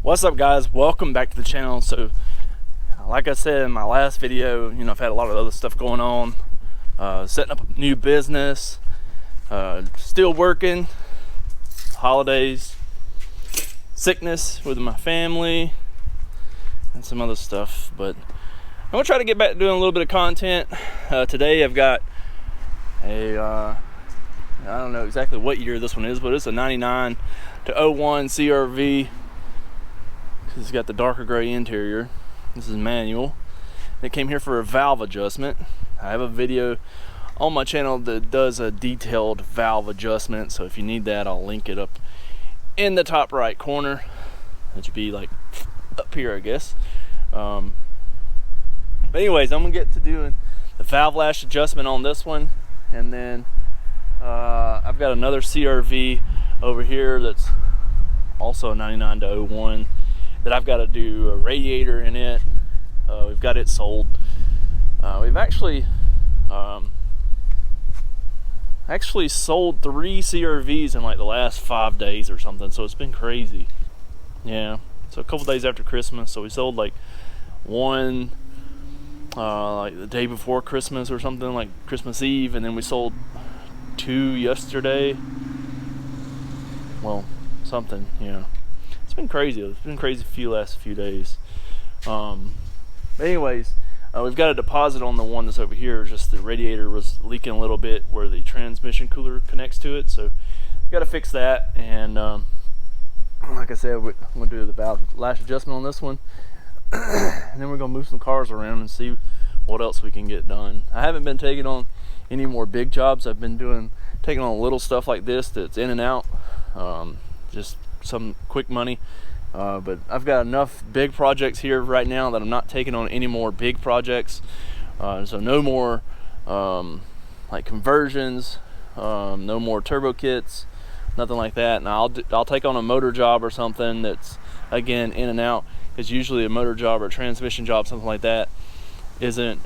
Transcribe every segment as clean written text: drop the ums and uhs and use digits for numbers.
What's up, guys? Welcome back to the channel. So like I said in my last video, I've had a lot of other stuff going on, setting up a new business, still working, holidays, sickness with my family, and some other stuff. But I'm gonna try to get back to doing a little bit of content. Today I've got a I don't know exactly what year this one is, but it's a 99 to 01 CRV. It's got the darker gray interior. This is manual. It came here for a valve adjustment. I have a video on my channel that does a detailed valve adjustment, so if you need that, I'll link it up in the top right corner. It should be like up here, I guess. But anyways, I'm gonna get to doing the valve lash adjustment on this one, and then I've got another CRV over here that's also a 99 to 01 that I've got to do a radiator in it. We've got it sold. We've actually sold 3 CRVs in like the last 5 days or something, so it's been crazy. Yeah, so a couple days after Christmas, so we sold like one like the day before Christmas or something, like Christmas Eve, and then we sold 2 yesterday. Well, something, It's been crazy. It's been crazy last few days. But anyways, we've got a deposit on the one that's over here. Just the radiator was leaking a little bit where the transmission cooler connects to it, so we got to fix that. And like I said, we're gonna do the valve lash adjustment on this one, and then we're gonna move some cars around and see what else we can get done. I haven't been taking on any more big jobs. I've been taking on little stuff like this that's in and out, just some quick money, but I've got enough big projects here right now that I'm not taking on any more big projects. So no more like conversions, no more turbo kits, nothing like that. And I'll take on a motor job or something that's again in and out, because usually a motor job or a transmission job, something like that, isn't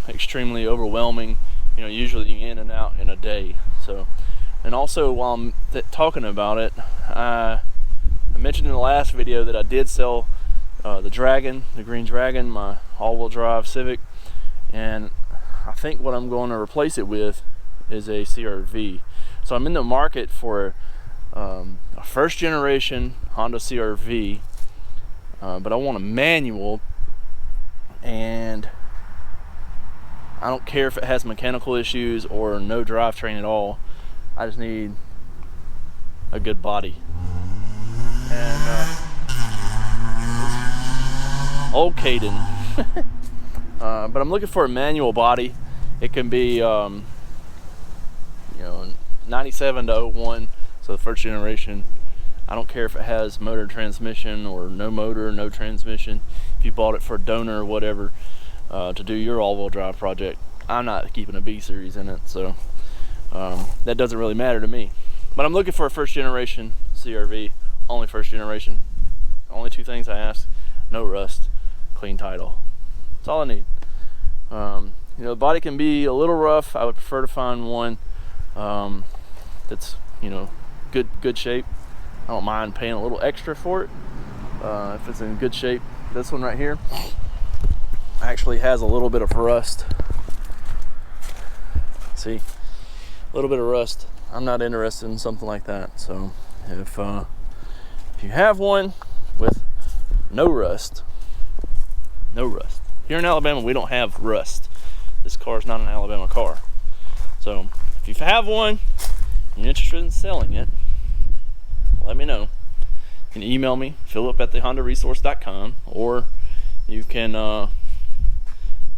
extremely overwhelming. Usually in and out in a day. So, and also while I'm talking about it, I mentioned in the last video that I did sell the green Dragon, my all-wheel drive Civic, and I think what I'm going to replace it with is a CRV. So I'm in the market for a first generation Honda CRV, but I want a manual, and I don't care if it has mechanical issues or no drivetrain at all. I just need a good body. And old Caden. But I'm looking for a manual body. It can be 97 to 01, so the first generation. I don't care if it has motor transmission or no motor, no transmission. If you bought it for a donor or whatever, to do your all-wheel drive project, I'm not keeping a B series in it, so that doesn't really matter to me. But I'm looking for a first generation CRV, only first generation. Only 2 things I ask: no rust, clean title. That's all I need. The body can be a little rough. I would prefer to find one that's good shape. I don't mind paying a little extra for it if it's in good shape. This one right here actually has a little bit of rust. See, a little bit of rust. I'm not interested in something like that. So if you have one with no rust, here in Alabama we don't have rust. This car is not an Alabama car. So if you have one and you're interested in selling it, let me know. You can email me, philip@thehondaresource.com, or you can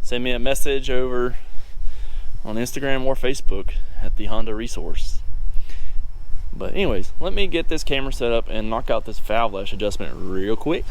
send me a message over on Instagram or Facebook at the Honda Resource. But anyways, let me get this camera set up and knock out this valve lash adjustment real quick.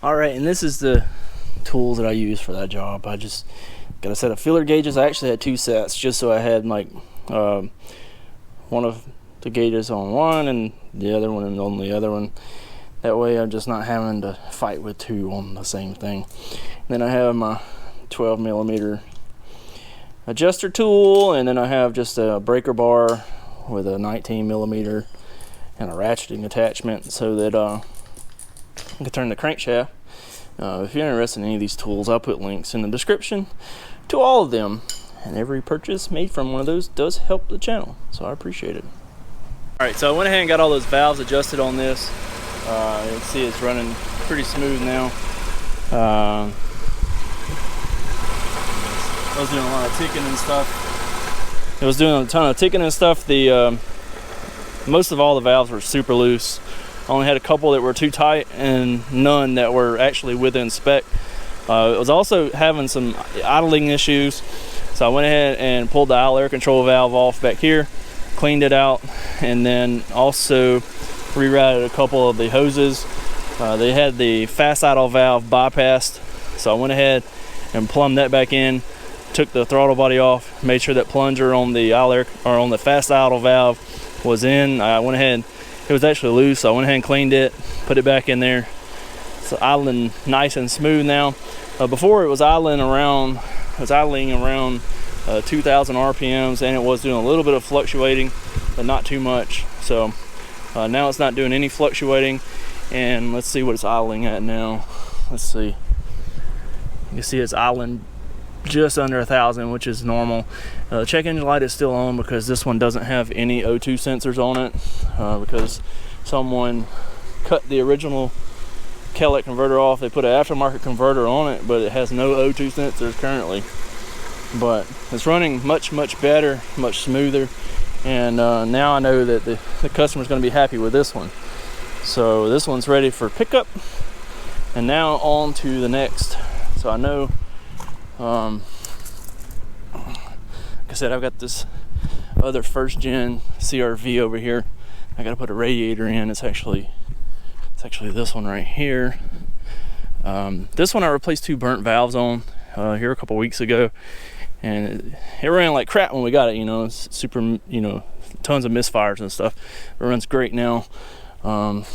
All right, and this is the tools that I use for that job. I just got a set of feeler gauges. I actually had 2 sets just so I had like one of the gauges on one and the other one on the other one. That way I'm just not having to fight with 2 on the same thing. And then I have my 12 millimeter adjuster tool, and then I have just a breaker bar with a 19 millimeter and a ratcheting attachment so that I can turn the crankshaft. If you're interested in any of these tools, I'll put links in the description to all of them, and every purchase made from one of those does help the channel, so I appreciate it. Alright, so I went ahead and got all those valves adjusted on this. You can see it's running pretty smooth now. I was doing a lot of ticking and stuff. It was doing a ton of ticking and stuff. Most of all the valves were super loose. I only had a couple that were too tight and none that were actually within spec. It was also having some idling issues, so I went ahead and pulled the aisle air control valve off back here, cleaned it out, and then also rerouted a couple of the hoses. They had the fast idle valve bypassed, so I went ahead and plumbed that back in, took the throttle body off, made sure that plunger on the aisle air, or on the fast idle valve was in. I went ahead, it was actually loose, so I went ahead and cleaned it, put it back in there. It's idling nice and smooth now. Before it was idling around 2,000 RPMs, and it was doing a little bit of fluctuating, but not too much. So now it's not doing any fluctuating, and let's see what it's idling at now. Let's see. You can see it's idling just under 1,000, which is normal. Check engine light is still on because this one doesn't have any O2 sensors on it, because someone cut the original Kellett converter off. They put an aftermarket converter on it, but it has no O2 sensors currently. But it's running much better, much smoother, and now I know that the customer's going to be happy with this one. So this one's ready for pickup, and now on to the next. So I know, like I said, I've got this other first gen CRV over here. I got to put a radiator in. It's actually this one right here. This one I replaced 2 burnt valves on here a couple weeks ago, and it ran like crap when we got it. You know, it's super, you know, tons of misfires and stuff. It runs great now. Well,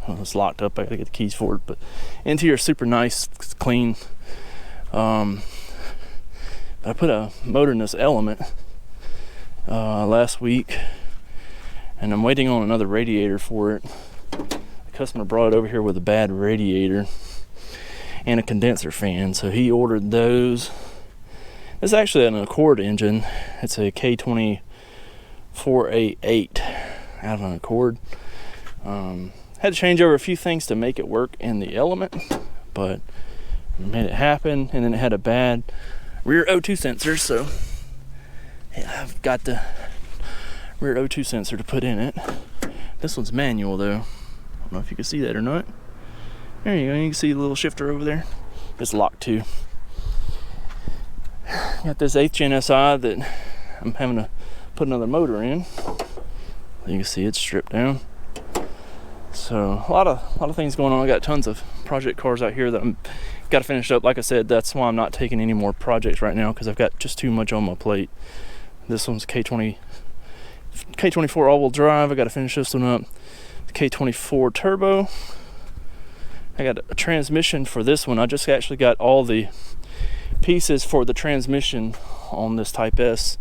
it's locked up. I gotta get the keys for it, but interior super nice, it's clean. I put a motor in this Element last week, and I'm waiting on another radiator for it. The customer brought it over here with a bad radiator and a condenser fan, so he ordered those. It's actually an Accord engine. It's a K24A8 out of an Accord. Had to change over a few things to make it work in the Element, but made it happen. And then it had a bad rear O2 sensor, so yeah, I've got the rear O2 sensor to put in it. This one's manual though. I don't know if you can see that or not. There you go, you can see the little shifter over there. It's locked too. Got this 8th gen SI that I'm having to put another motor in. You can see it's stripped down. So a lot of things going on. I got tons of project cars out here that I'm got to finish up. Like I said, that's why I'm not taking any more projects right now, because I've got just too much on my plate. This one's K24 all-wheel drive. I got to finish this one up. K24 turbo. I got a transmission for this one. I just actually got all the pieces for the transmission on this Type S,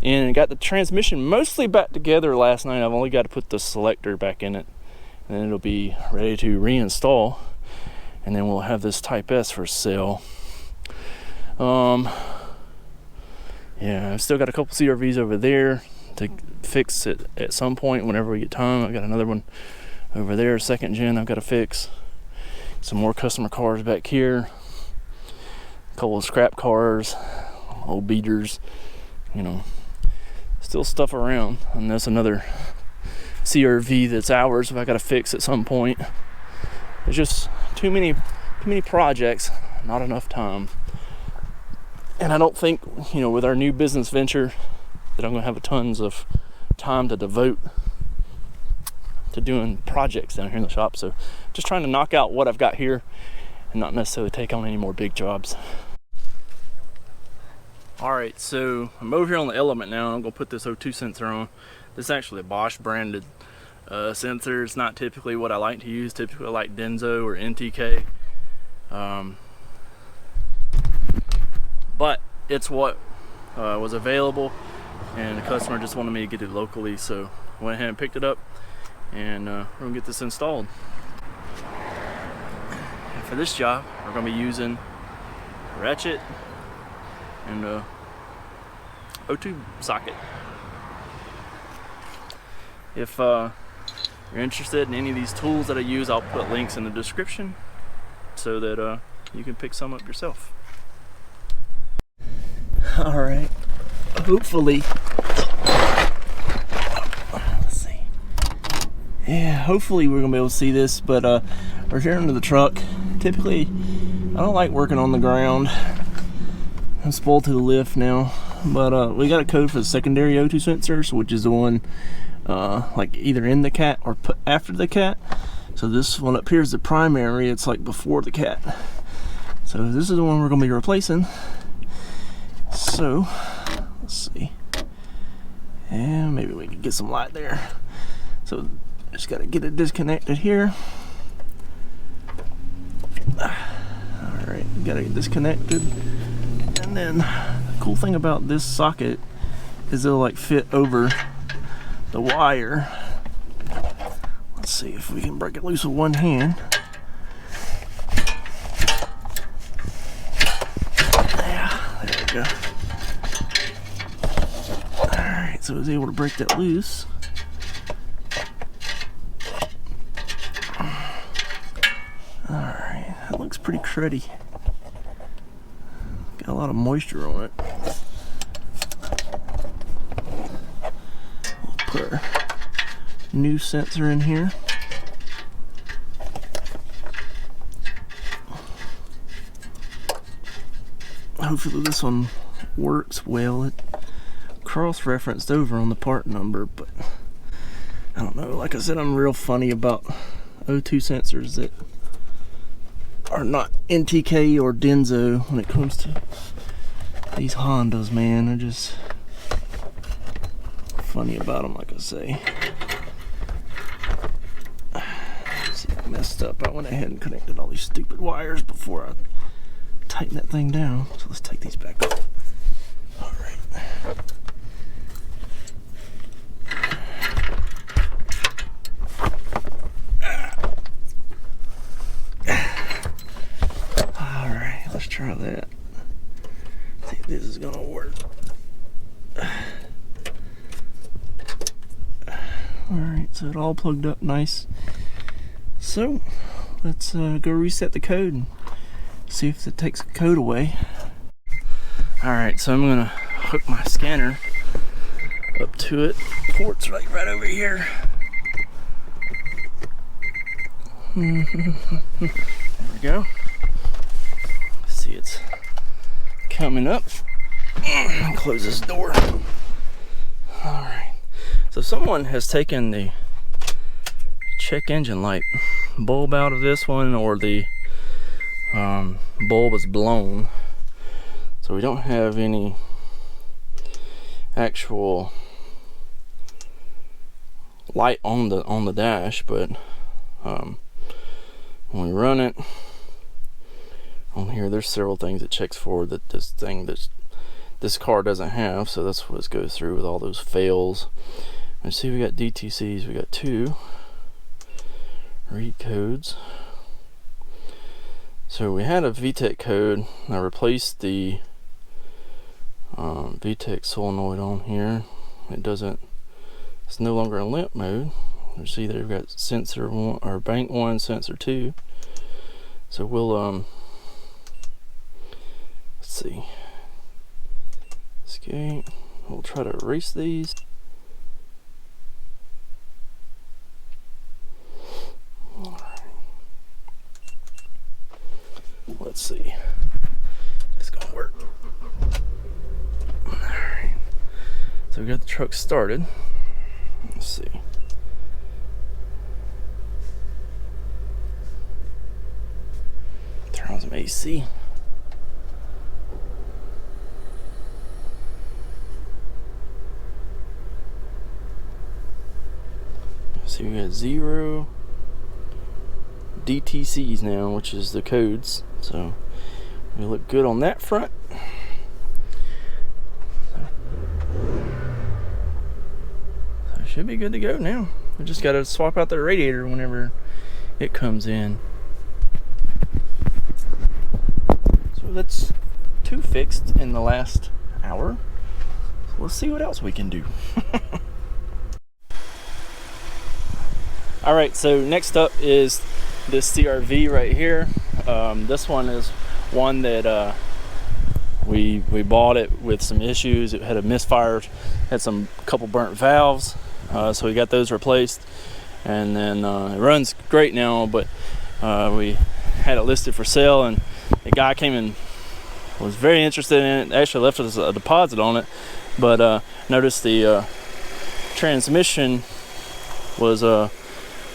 and got the transmission mostly back together last night. I've only got to put the selector back in it, and then it'll be ready to reinstall, and then we'll have this Type S for sale. Yeah, I've still got a couple CRVs over there to fix it at some point whenever we get time. I've got another one over there, 2nd gen, I've got to fix. Some more customer cars back here, a couple of scrap cars, old beaters, you know, still stuff around. And that's another CRV that's ours, I got to fix at some point. There's just too many projects, not enough time. And I don't think, you know, with our new business venture, that I'm going to have tons of time to devote to doing projects down here in the shop. So just trying to knock out what I've got here and not necessarily take on any more big jobs. Alright, so I'm over here on the Element now, and I'm going to put this O2 sensor on. This is actually a Bosch branded sensor. It's not typically what I like to use. Typically I like Denso or NTK. But it's what was available, and the customer just wanted me to get it locally, so I went ahead and picked it up, and we're going to get this installed. And for this job, we're going to be using a ratchet and a O2 socket. If you're interested in any of these tools that I use, I'll put links in the description so that you can pick some up yourself. Alright, hopefully, let's see. Yeah, hopefully we're gonna be able to see this, but we're here under the truck. Typically, I don't like working on the ground. I'm spoiled to the lift now, but we got a code for the secondary O2 sensors, which is the one like either in the cat or put after the cat. So this one up here is the primary. It's like before the cat. So this is the one we're gonna be replacing. So let's see, and maybe we can get some light there. So just got to get it disconnected here. All right, got to get disconnected. And then the cool thing about this socket is it'll like fit over the wire. Let's see if we can break it loose with one hand. Yeah, there we go. Alright, so I was able to break that loose. Alright, that looks pretty cruddy. Got a lot of moisture on it. We'll put our new sensor in here. Hopefully this one works well. It cross-referenced over on the part number, but I don't know. Like I said, I'm real funny about O2 sensors that are not NTK or Denso when it comes to these Hondas, man. They're just funny about them, like I say. See, I messed up. I went ahead and connected all these stupid wires before I tighten that thing down. So let's take these back off. All right. All right, let's try that. See if this is gonna work. All right, so it all plugged up nice. So let's go reset the code and see if it takes the code away. Alright, so I'm gonna hook my scanner up to it. Port's right over here. There we go. See, it's coming up. Close this door. Alright, so someone has taken the check engine light bulb out of this one, or the bulb is blown, so we don't have any actual light on the dash, but when we run it on here, there's several things it checks for that this car doesn't have, so that's what it goes through with all those fails. And see, we got DTCs, we got 2 read codes. So we had a VTEC code. I replaced the VTEC solenoid on here. It's no longer in limp mode. You see there we've got sensor 1 or bank 1, sensor 2. So we'll let's see. Escape. We'll try to erase these. Let's see. It's gonna work. Alright. So we got the truck started. Let's see. some AC. So we got 0 DTCs now, which is the codes. So we look good on that front. So should be good to go now. We just got to swap out the radiator whenever it comes in. So that's 2 fixed in the last hour. So let's see what else we can do. All right, so next up is this CRV right here. This one is one that we bought it with some issues. It had a misfire, had some couple burnt valves, so we got those replaced, and then it runs great now. But we had it listed for sale, and the guy came and was very interested in it. Actually left us a deposit on it, but noticed the transmission was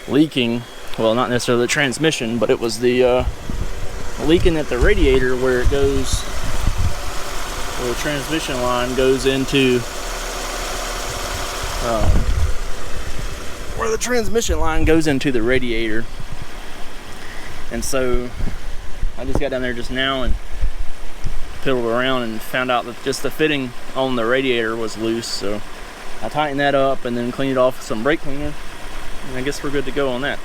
leaking. Well, not necessarily the transmission, but it was the leaking at the radiator where it goes, where the transmission line goes into the radiator. And so I just got down there just now and piddled around and found out that just the fitting on the radiator was loose. So I tightened that up and then cleaned it off with some brake cleaner, and I guess we're good to go on that.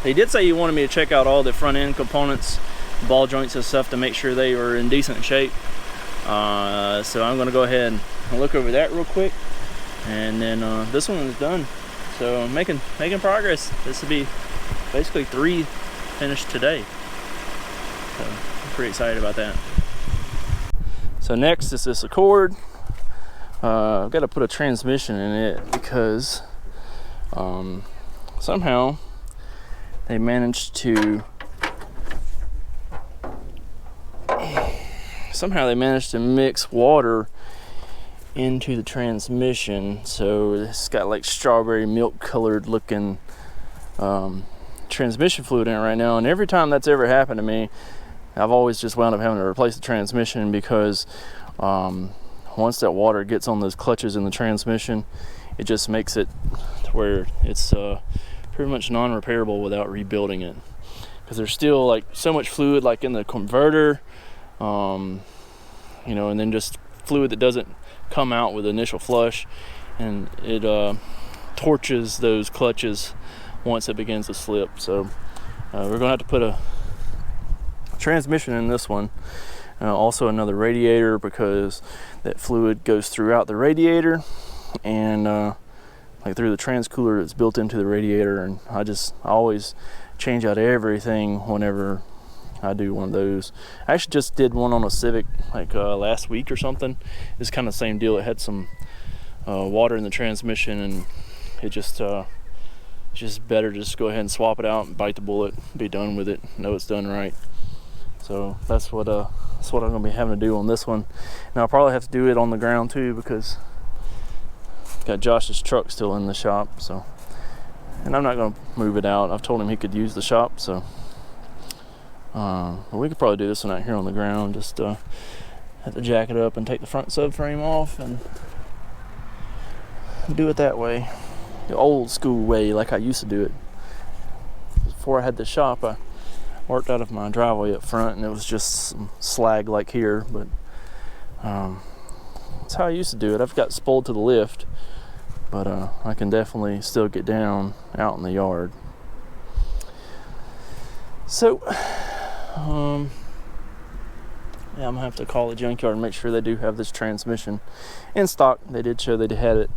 He did say he wanted me to check out all the front end components, ball joints and stuff, to make sure they were in decent shape. So I'm going to go ahead and look over that real quick, and then this one is done. So I'm making progress. This will be basically 3 finished today. So I'm pretty excited about that. So next is this Accord. I've got to put a transmission in it because somehow they managed to mix water into the transmission, so it's got like strawberry milk colored looking transmission fluid in it right now. And every time that's ever happened to me, I've always just wound up having to replace the transmission, because once that water gets on those clutches in the transmission, it just makes it to where it's pretty much non-repairable without rebuilding it, because there's still like so much fluid like in the converter, and then just fluid that doesn't come out with the initial flush, and it torches those clutches once it begins to slip. So we're gonna have to put a transmission in this one, also another radiator, because that fluid goes throughout the radiator and like through the transcooler that's built into the radiator. And I always change out everything whenever I do one of those. I actually just did one on a Civic like last week or something. It's kind of the same deal. It had some water in the transmission, and it just better just go ahead and swap it out and bite the bullet, be done with it, know it's done right. So that's what I'm gonna be having to do on this one. Now I'll probably have to do it on the ground too, because got Josh's truck still in the shop. So, and I'm not gonna move it out. I've told him he could use the shop. So we could probably do this one out here on the ground. Just have to jack it up and take the front subframe off and do it that way, the old school way, like I used to do it. Before I had the shop, I worked out of my driveway up front, and it was just some slag like here, but that's how I used to do it. I've got spoiled to the lift, but I can definitely still get down out in the yard. So yeah, I'm gonna have to call the junkyard and make sure they do have this transmission in stock. They did show they had it.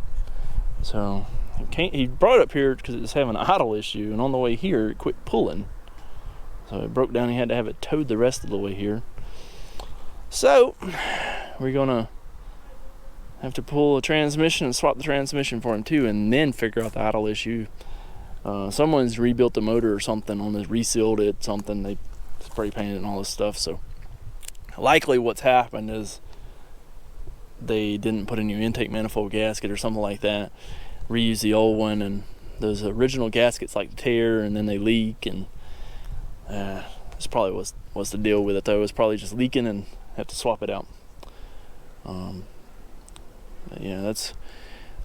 So he brought it up here because it was having an idle issue, and on the way here it quit pulling. So it broke down. He had to have it towed the rest of the way here. So we're gonna have to pull a transmission and swap the transmission for him too, and then figure out the idle issue. Someone's rebuilt the motor or something on this, resealed it, something, they spray painted and all this stuff. So likely what's happened is they didn't put a new intake manifold gasket or something like that, reuse the old one, and those original gaskets like tear and then they leak, and it's probably was the deal with it though. It was probably just leaking and have to swap it out. Yeah, that's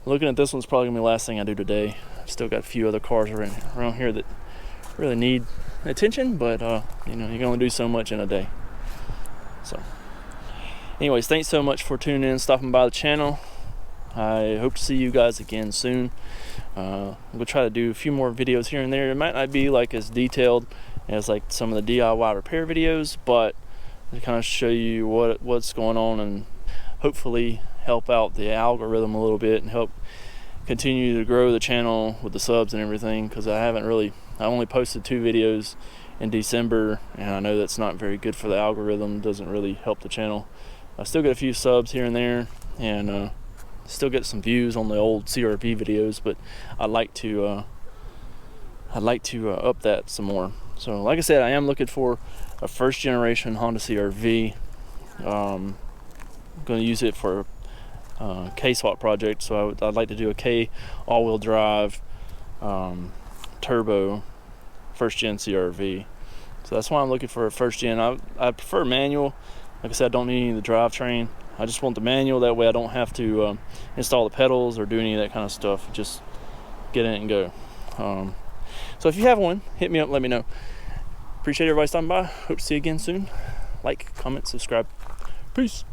looking at this one's probably gonna be the last thing I do today. I've still got a few other cars around here that really need attention, but you know, you can only do so much in a day. So anyways, thanks so much for tuning in, stopping by the channel. I hope to see you guys again soon. I'm gonna try to do a few more videos here and there. It might not be like as detailed as like some of the DIY repair videos, but to kind of show you what's going on and hopefully help out the algorithm a little bit and help continue to grow the channel with the subs and everything, because I only posted 2 videos in December, and I know that's not very good for the algorithm, doesn't really help the channel. I still get a few subs here and there, and still get some views on the old CRV videos, but I'd like to up that some more. So like I said, I am looking for a first generation Honda CRV. I'm going to use it for a K swap project, so I'd like to do a K all-wheel drive turbo first gen CRV. So that's why I'm looking for a first gen. I prefer manual. Like I said, I don't need any of the drivetrain. I just want the manual, that way I don't have to install the pedals or do any of that kind of stuff. Just get in it and go. So if you have one, hit me up, let me know. Appreciate everybody stopping by. Hope to see you again soon. Like, comment, subscribe. Peace.